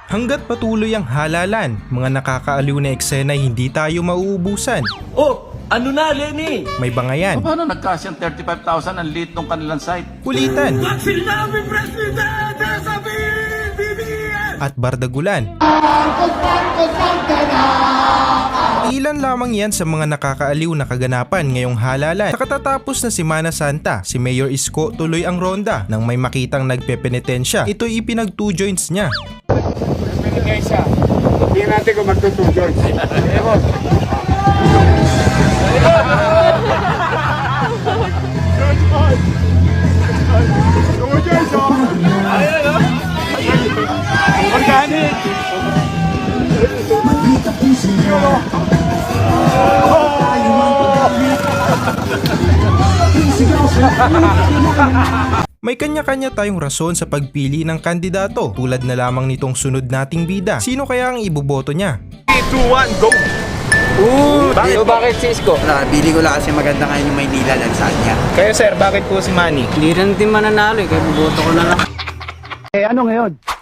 Hanggat patuloy ang halalan, mga nakakaaliw na eksena ay hindi tayo mauubusan. Oh, ano na, Lenny? May bangayan, Paano nagkasya ang 35,000 ang liit ng kanilang site? kulitan, Sinabi, Presidente, sabihin, BBM! at bardagulan. Ilan lamang yan sa mga nakakaaliw na kaganapan ngayong halalan. Sa katatapos na Semana Santa, si Mayor Isko tuloy ang ronda nang may makitang nagpepenitensya. Ito'y ipinag 2 joints niya. Pinigay siya. Tingnan natin kung magtutujoy. Organic! May kanya-kanya tayong rason sa pagpili ng kandidato, tulad na lamang nitong sunod nating bida. Sino kaya ang iboboto niya? 3, 2, 1, go! Bakit si Isko? Bili ko lang kasi maganda ngayon yung Maynila lansan niya. Kayo sir, bakit po si Manny? Hindi rin din mananalo kaya buboto ko na lang.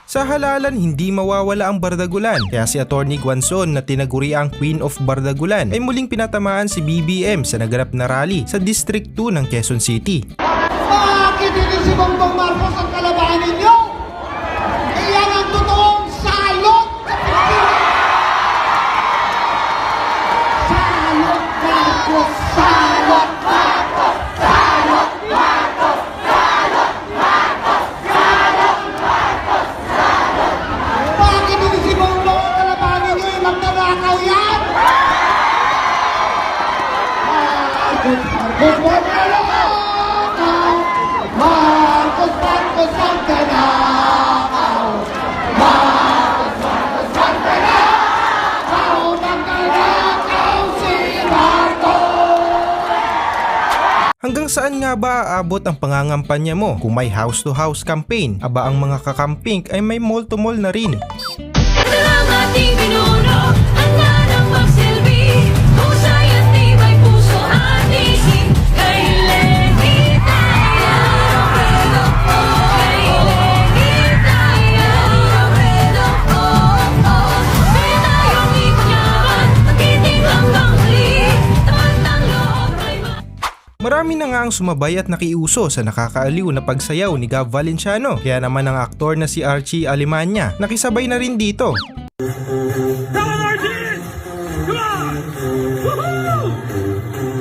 Sa halalan, hindi mawawala ang bardagulan. Kaya si Atty. Guanzon na tinaguri ang Queen of Bardagulan ay muling pinatamaan si BBM sa naganap na rally sa District 2 ng Quezon City. Bakit hindi si Bongbong Marcos ang kalabanin niyo? Iyan ang totoong salot sa Pilipinas! Salot Marcos! Salot Marcos! Salot Marcos! Salot Marcos! Salot Marcos! Salot! Bakit hindi si Bongbong ang kalabanin niyo? Ilang nanakaw yan! Marcos! Marcos! Marcos! Marcos, Marcos, ang kanakaw! Marcos, Marcos, ang kanakaw! Nagkanakaw si Marcos! Hanggang saan nga ba aabot ang pangangampanya mo? Kung may house-to-house campaign, aba ang mga kakamping ay may mall-to-mall na rin. Ito lang ating pinuno, handa nang magsilbi. Husay at tibay puso at isip. Kay Lenny tayo, Alfredo, oh. Kay Lenny tayo, Alfredo, oh, oh. Kaya tayong ipunyakan, magtitig hanggang huli. Tapat ang loob ay Marami na nga ang sumabay at nakiuso sa nakakaaliw na pagsayaw ni Gab Valenciano. Kaya naman ang aktor na si Archie Alemania nakisabay na rin dito. Come on, Archie! Come on! Woohoo!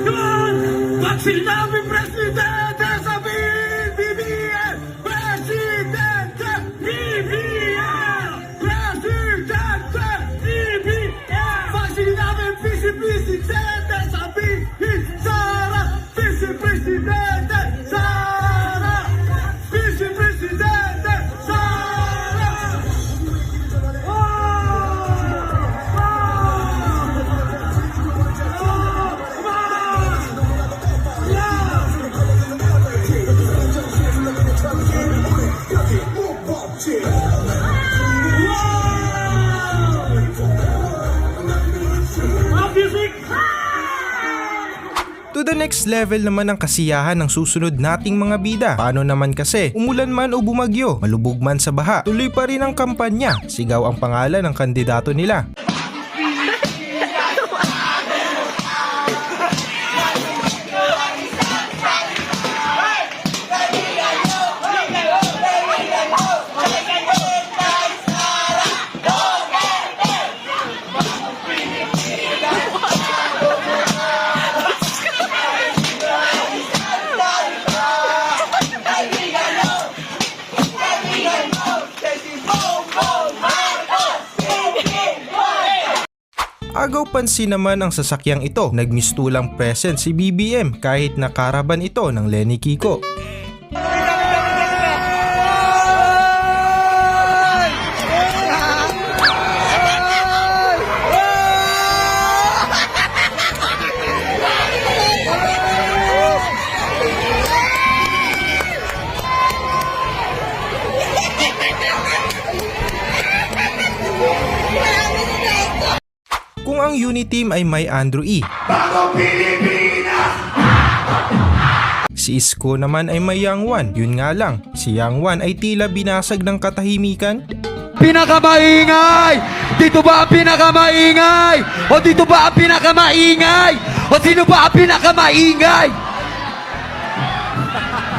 Come on! Pag sinabi, Presidente, sabihin, BBM! Presidente, BBM! Presidente, BBM! Pag sinabi, Presidente, sabihin, Sara! Presidente, Sara! Presidente, Sara! To the next level naman ang kasiyahan ng susunod nating mga bida. Paano naman kasi, umulan man o bumagyo, malubog man sa baha, tuloy pa rin ang kampanya. Sigaw ang pangalan ng kandidato nila. Agaw pansin naman ang sasakyang ito. Nagmistulang present si BBM kahit nakaraban ito ng Lenny Kiko. Kung ang unit team ay may Andrew E. Si Isko naman ay may Yang Wan. Yun nga lang, si Yang Wan ay tila binasag ng katahimikan. Pinakamaingay! Dito ba ang pinakamaingay? O dito ba ang pinakamaingay? O sino ba ang pinakamaingay?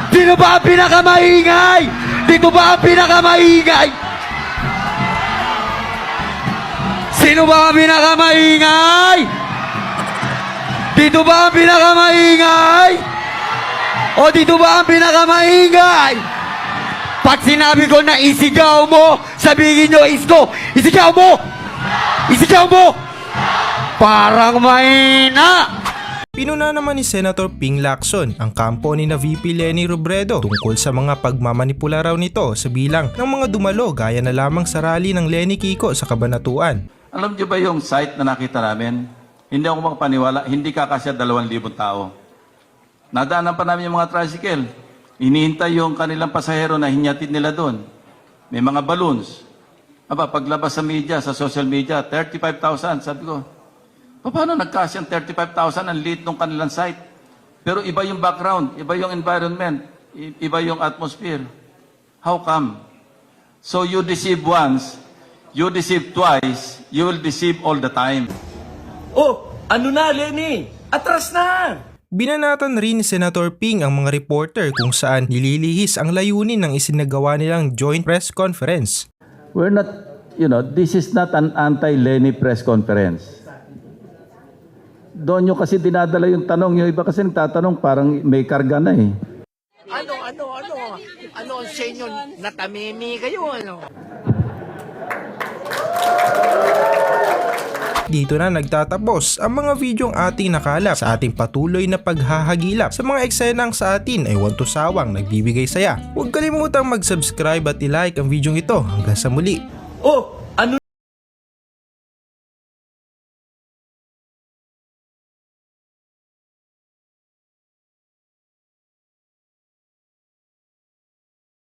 Sino ba ang pinakamaingay? Dito ba ang pinakamaingay? Sino ba ang pinakamaingay? Dito ba ang pinakamaingay? O dito ba ang pinakamaingay? Pag sinabi ko na isigaw mo, sabihin nyo, Isko, isigaw mo! Isigaw mo! Parang mahina! Pinuna naman ni Senator Ping Lacson ang kampo ni na VP Leni Robredo tungkol sa mga pagmamanipula raw nito sa bilang ng mga dumalo gaya na lamang sa rally ng Lenny Kiko sa Cabanatuan. Alam niyo ba yung site na nakita namin? Hindi ako makapaniwala, hindi kakasya 2,000 tao. Nadaanan pa namin yung mga tricycle. Hinihintay yung kanilang pasahero na hinyatid nila doon. May mga balloons. Aba, paglabas sa media, sa social media, 35,000. Sabi ko, paano nagkasya ang 35,000 ang liit ng kanilang site? Pero iba yung background, iba yung environment, iba yung atmosphere. How come? So you deceive once, you deceive twice, you will deceive all the time. Oh, ano na, Lenny? Atras na! Binanatan rin ni Senator Ping ang mga reporter kung saan nililihis ang layunin ng isinagawa nilang joint press conference. We're not, this is not an anti-Lenny press conference. Doon nyo kasi dinadala yung tanong, yung iba kasi nagtatanong parang may karga na eh. Ano sa inyo? Natamimi kayo, ano? Dito na nagtatapos ang mga videong ating nakalap sa ating patuloy na paghahagilap sa mga eksenang sa atin ay walang sawang nagbibigay saya. Huwag kalimutang mag-subscribe at i-like ang videong ito. Hanggang sa muli. Oh,